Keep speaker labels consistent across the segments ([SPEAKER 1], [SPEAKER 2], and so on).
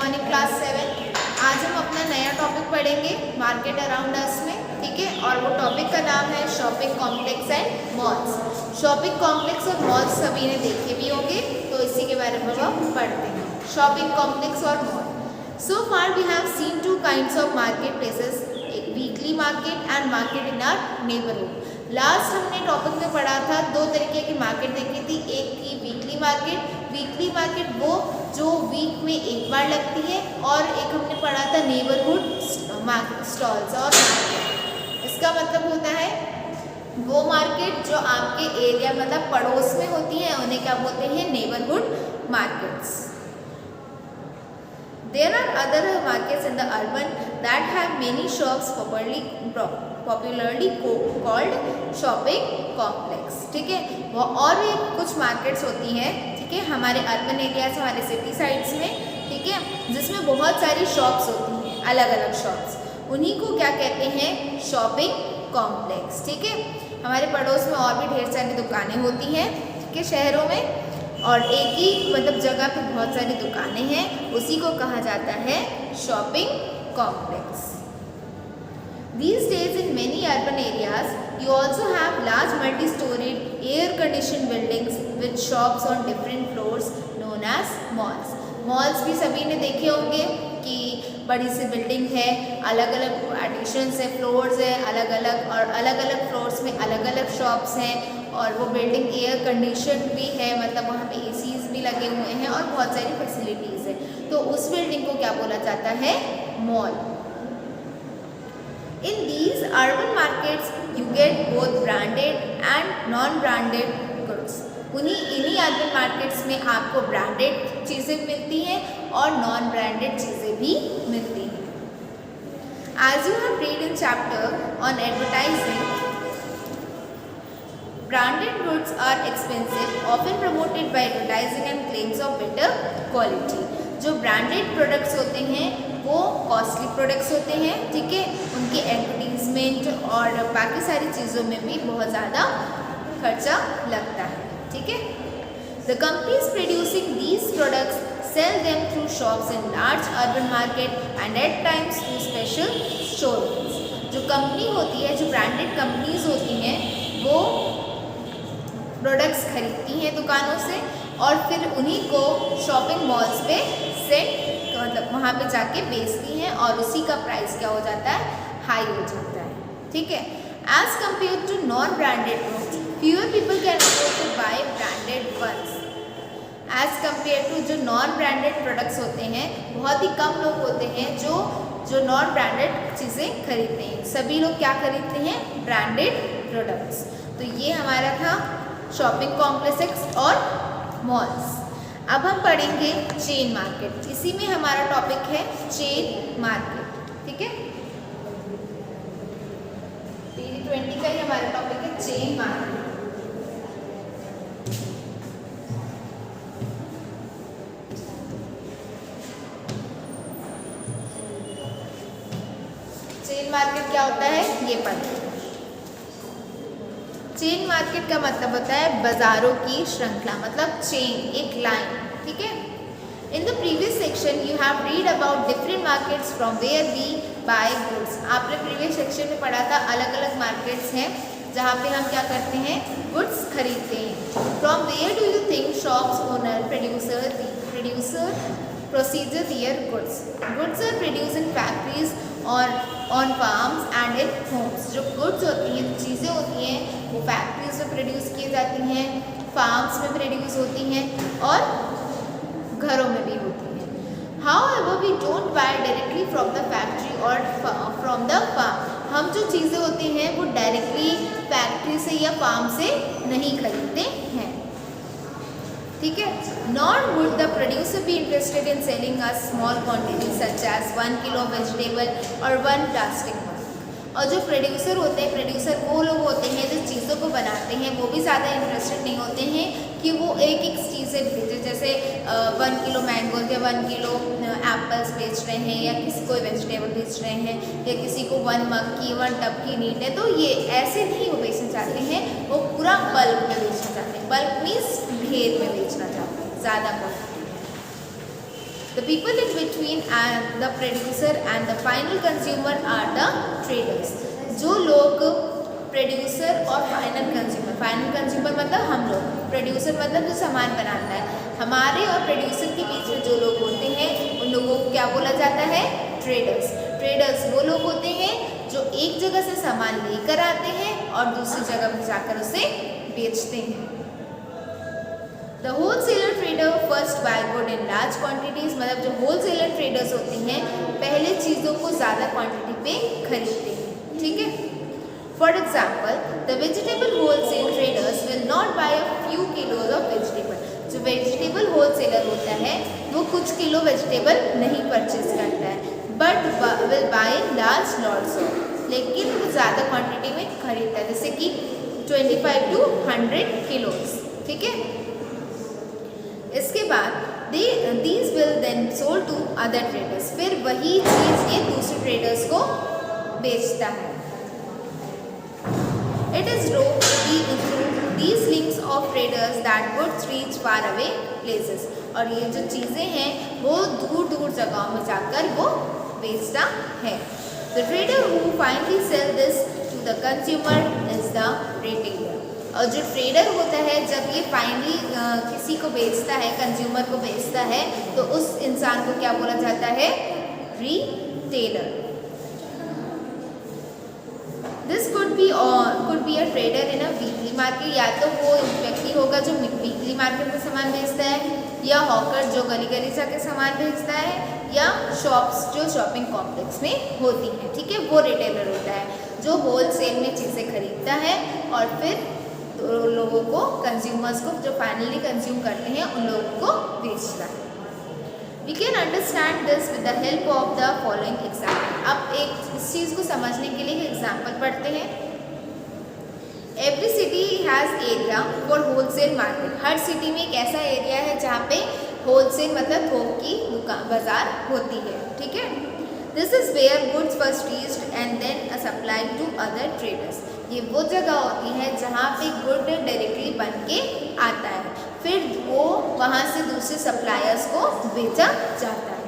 [SPEAKER 1] Joining class 7। आज हम अपना नया टॉपिक पढ़ेंगे मार्केट अराउंड अस में, ठीक है। और वो टॉपिक का नाम है shopping complex and malls. Shopping complex और मॉल्स सभी ने देखे भी होंगे, तो इसी के बारे में हम पढ़ते हैं, शॉपिंग कॉम्प्लेक्स और mall. So far we have seen two kinds of market places, एक weekly market and market in our neighbourhood. Last हमने टॉपिक में पढ़ा था, दो तरीके की मार्केट देखी थी। एक थी वीकली मार्केट, वीकली मार्केट वो जो वीक में एक बार लगती है, और एक हमने पढ़ा था नेबरहुड स्टॉल्स और मार्केट। इसका मतलब होता है वो मार्केट जो आपके एरिया मतलब पड़ोस में होती है, उन्हें क्या बोलते हैं, neighbourhood markets. There are other markets in the urban that have many shops popularly called shopping complex, ठीक है। वो और भी कुछ मार्केट्स होती हैं, ठीक है, हमारे अर्बन एरियाज, हमारे सिटी साइड्स में, ठीक है, जिसमें बहुत सारी शॉप्स होती हैं, अलग अलग शॉप्स, उन्हीं को क्या कहते हैं, शॉपिंग कॉम्प्लेक्स, ठीक है। हमारे पड़ोस में और भी ढेर सारी दुकानें होती हैं, ठीक है, शहरों में, और एक ही मतलब जगह पे बहुत सारी दुकानें हैं, उसी को कहा जाता है shopping complex. These days in many urban areas you also have large multi-storied air conditioned buildings with shops on different floors known as malls. Malls भी सभी ने देखे होंगे कि बड़ी सी बिल्डिंग है, अलग अलग एडिशंस है, फ्लोर्स है अलग अलग, और अलग अलग फ्लोर्स में अलग अलग शॉप्स हैं, और वो बिल्डिंग एयर कंडीशन भी है, मतलब वहाँ पे एसीज भी लगे हुए हैं और बहुत सारी फैसिलिटीज़ है, तो उस बिल्डिंग को क्या बोला जाता है, mall. In these urban markets you get both branded and non branded goods. इन्हीं अर्बन मार्केट्स में आपको ब्रांडेड चीज़ें मिलती हैं और नॉन ब्रांडेड चीज़ें भी मिलती हैं। As you have read in chapter on advertising, branded goods are expensive, often promoted by advertising and claims of better quality. जो ब्रांडेड प्रोडक्ट्स होते हैं वो कॉस्टली प्रोडक्ट्स होते हैं, ठीक है, उनके एडवर्टीजमेंट और बाकी सारी चीज़ों में भी बहुत ज़्यादा खर्चा लगता है, ठीक है। The companies producing these products sell them through shops in large urban market and at times through special showrooms. जो कंपनी होती है, जो ब्रांडेड कंपनीज होती हैं, वो प्रोडक्ट्स खरीदती हैं दुकानों से और फिर उन्हीं को शॉपिंग मॉल्स पे सेट मतलब वहाँ पे जाके बेचती हैं, और उसी का प्राइस क्या हो जाता है, हाई हो जाता है, ठीक है। As compared to non-branded goods, fewer people can afford to buy branded ones. As compared to जो non-branded products होते हैं, बहुत ही कम लोग होते हैं जो non-branded चीज़ें खरीदते हैं। सभी लोग क्या खरीदते हैं, ब्रांडेड प्रोडक्ट्स। तो ये हमारा था शॉपिंग कॉम्प्लेक्स और मॉल्स। अब हम पढ़ेंगे चेन मार्केट, इसी में हमारा टॉपिक है चेन मार्केट, ठीक है। 20 का ही हमारा टॉपिक है चेन मार्केट। चेन मार्केट क्या होता है, ये पढ़ते हैं। चेन मार्केट का मतलब होता है बाजारों की श्रृंखला, मतलब चेन, एक लाइन, ठीक है। In the previous section you have read about different markets from where we buy goods. आपने प्रीवियस सेक्शन में पढ़ा था अलग अलग मार्केट्स हैं जहाँ पे हम क्या करते हैं, गुड्स खरीदते हैं। From where do you think shops owner producer procedure their goods. Goods are produce in factories और on farms and in homes. जो गुड्स होती हैं, जो चीज़ें होती हैं, वो फैक्ट्रीज में प्रोड्यूस की जाती हैं, फार्म्स में प्रोड्यूस होती हैं और घरों में भी होती हैं। However, we don't buy directly from the factory or from the farm. हम जो चीज़ें होती हैं वो डायरेक्टली फैक्ट्री से या फार्म से नहीं खरीदते हैं, ठीक है। Nor would the producer be interested in selling a small quantity such as 1 kilo vegetable or 1 plastic mug. और जो प्रोड्यूसर होते हैं, प्रोड्यूसर वो लोग होते हैं जो चीज़ों को बनाते हैं, वो भी ज़्यादा इंटरेस्टेड नहीं होते हैं कि वो एक एक चीज़ें भेजें, जैसे 1 किलो मैंगो या 1 किलो एप्पल्स बेच रहे हैं, या किसी को वेजिटेबल बेच रहे हैं, या किसी को 1 मग की 1 टब की नीड है, तो ये ऐसे नहीं वो बेचना चाहते हैं, वो पूरा बल्क में बेचना चाहते हैं। बल्क मीन्स ढेर में बेचना चाहते हैं, ज़्यादा quantity. The people in between and the producer and the final consumer are the traders. जो लोग प्रोड्यूसर और फाइनल कंज्यूमर मतलब हम लोग, प्रोड्यूसर मतलब जो सामान बनाता है, हमारे और प्रोड्यूसर के बीच में जो लोग होते हैं उन लोगों को क्या बोला जाता है? ट्रेडर्स। ट्रेडर्स वो लोग होते हैं जो एक जगह से सामान लेकर आते हैं और दूसरी जगह पर जाकर उसे बेचते हैं। The wholesaler trader first buy good in large quantities, मतलब जो wholesaler traders होते हैं पहले चीज़ों को ज़्यादा क्वांटिटी पे खरीदते हैं, ठीक है। For example, the vegetable wholesale traders will not buy a few kilos of vegetable. जो वेजिटेबल होलसेलर होता है वो कुछ किलो वेजिटेबल नहीं परचेज करता है, but will by large lots of, लेकिन वो ज़्यादा क्वांटिटी में खरीदता है, जैसे कि 25 to 100 किलोज, ठीक है। इसके बाद these will then sold to other traders, फिर वही चीज़ ये दूसरे ट्रेडर्स को बेचता है। It is through these links of traders that goods reach far away places, और ये जो चीज़ें हैं वो दूर दूर जगहों में जाकर वो बेचता है। The trader who finally sell this to the consumer is the retailer, और जो ट्रेडर होता है जब ये फाइनली किसी को बेचता है, कंज्यूमर को बेचता है, तो उस इंसान को क्या बोला जाता है? Retailer. This could be a trader in a weekly market, या तो वो व्यक्ति होगा जो वीकली मार्केट में सामान बेचता है, या हॉकर जो गली गली जाके सामान बेचता है, या शॉप्स जो शॉपिंग कॉम्प्लेक्स में होती हैं, ठीक है, वो रिटेलर होता है जो होलसेल में चीज़ें खरीदता है और फिर लोगों को, कंज्यूमर्स को, जो फाइनली कंज्यूम करते हैं उन लोगों को बेचता है। We can understand this with the help of the following example. अब इस चीज़ को समझने के लिए एक एग्जाम्पल पढ़ते हैं। Every city has area for wholesale market. Her city में एक ऐसा एरिया है जहाँ पे होलसेल मतलब थोक की दुकान, बाजार होती है, ठीक है। This is where goods first reached and then supplied to other traders. ये वो जगह होती है जहाँ पे गुड डायरेक्टली बन के आता है, फिर वो वहाँ से दूसरे सप्लायर्स को बेचा जाता है।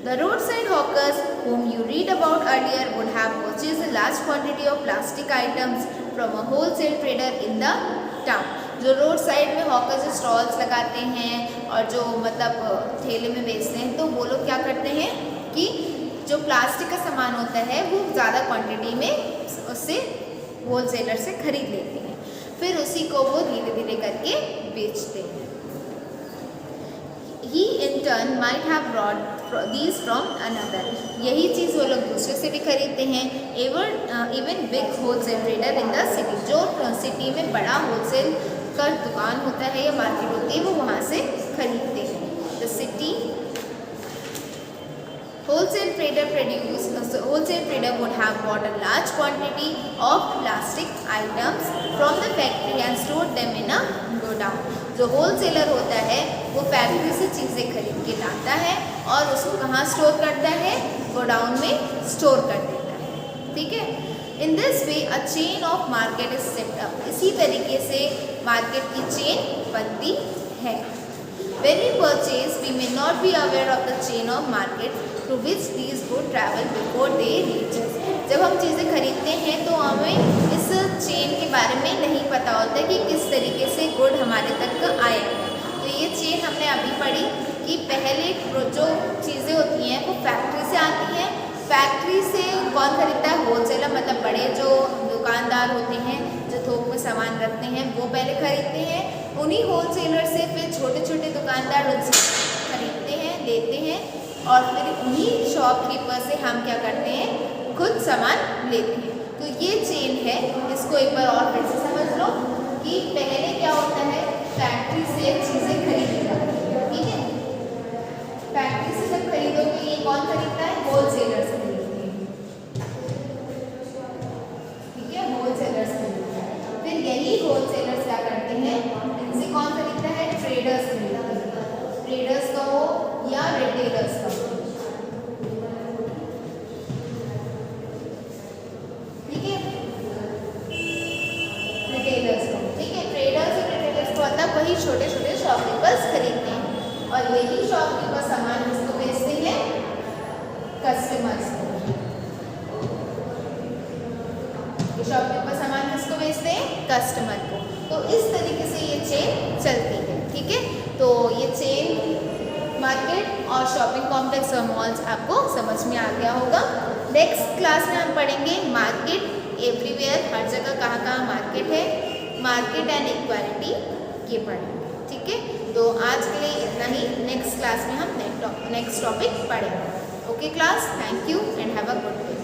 [SPEAKER 1] The roadside hawkers whom you read about earlier would have purchased a large quantity of plastic items from a wholesale trader in the town. जो रोड साइड में हॉकर्स स्टॉल्स लगाते हैं और जो मतलब ठेले में बेचते हैं, तो वो लोग क्या करते हैं कि जो प्लास्टिक का सामान होता है वो ज़्यादा क्वांटिटी में उससे होलसेलर से खरीद लेते हैं, फिर उसी को वो धीरे धीरे करके बेचते हैं। He in turn might have brought these from another. यही चीज़ वो लोग दूसरे से भी खरीदते हैं। Even big wholesale trader in the city, जो सिटी में बड़ा होलसेल का दुकान होता है या मार्केट होती है वो वहाँ से खरीदते हैं। The city wholesale trader would have bought a large quantity of plastic items from the factory and stored them in a godown. जो होलसेलर होता है वो फैक्ट्री से चीज़ें खरीद के लाता है और उसको कहाँ स्टोर करता है? गोडाउन में स्टोर कर देता है, ठीक है। In this way a chain of market is set up, इसी तरीके से मार्केट की चेन बनती है। When we purchase, we may not be aware of the chain of market through which these goods travel before they reach us. जब हम चीज़ें खरीदते हैं तो हमें इस चेन के बारे में नहीं पता होता कि किस तरीके से गुड हमारे तक आए हैं। तो ये चेन हमने अभी पढ़ी कि पहले जो चीज़ें होती हैं वो फैक्ट्री से आती हैं। फैक्ट्री से कौन खरीदता है? होलसेलर, मतलब बड़े जो दुकानदार होते हैं जो थोक में सामान रखते हैं वो पहले खरीदते हैं। उन्हीं होलसेलर से फिर छोटे छोटे दुकानदार उनसे खरीदते हैं, लेते हैं और फिर उन्हीं शॉपकीपर से हम क्या करते हैं? खुद सामान लेते हैं। तो ये चेन है, इसको एक बार और फिर से समझ लो कि पहले क्या होता है? फैक्ट्री से चीज़ें खरीदी जाती है, ठीक है। फैक्ट्री से जब खरीदोगे ये कौन खरीदता है? होलसेलर से खरीदते हैं, ठीक है, होलसेलर से खरीदते हैं। फिर यही होलसेलर क्या करते हैं? इनसे कौन खरीदता है? ट्रेडर्स खरीदते हैं। ट्रेडर्स का हो या रिटेलर्स का हो, ठीक है, रिटेलर्स का, ठीक है। ट्रेडर्स और रिटेलर्स को मतलब वही छोटे छोटे शॉपकीपर और यही शॉपकीपर सामान किसको बेचते हैं? कस्टमर्स को। ये शॉपकीपर सामान किसको बेचते हैं? कस्टमर को। तो इस तरीके से ये चेन चलती है, ठीक है। तो ये चेन मार्केट और शॉपिंग कॉम्प्लेक्स और मॉल्स आपको समझ में आ गया होगा। नेक्स्ट क्लास में हम पढ़ेंगे मार्केट एवरीवेयर, हर जगह कहाँ कहाँ मार्केट है, मार्केट एंड इक्वालिटी ये पढ़ेंगे, ठीक है। तो आज के लिए इतना ही, नेक्स्ट क्लास में हम नेक्स्ट टॉपिक पढ़ेंगे। Okay class, thank you and have a good day.